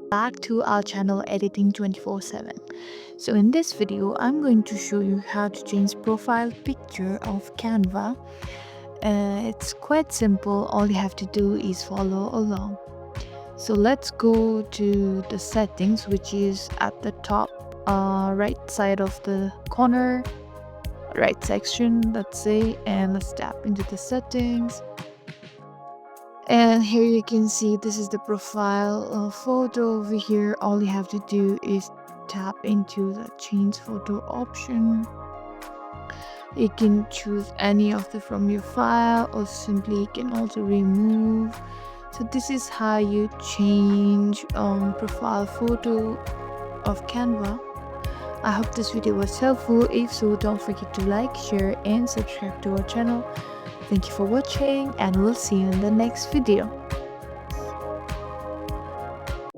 back to our channel Editing 24/7. So in this video I'm going to show you how to change profile picture of Canva. It's quite simple. All you have to do is follow along. So let's go to the settings, which is at the top right side of the corner, right section, let's say, and let's tap into the settings. And here you can see this is the profile photo. Over here all you have to do is tap into the change photo option. You can choose any of the from your file, or simply you can also remove. So this is how you change profile photo of Canva. I hope this video was helpful. If so, don't forget to like, share and subscribe to our channel. Thank you for watching, and we'll see you in the next video.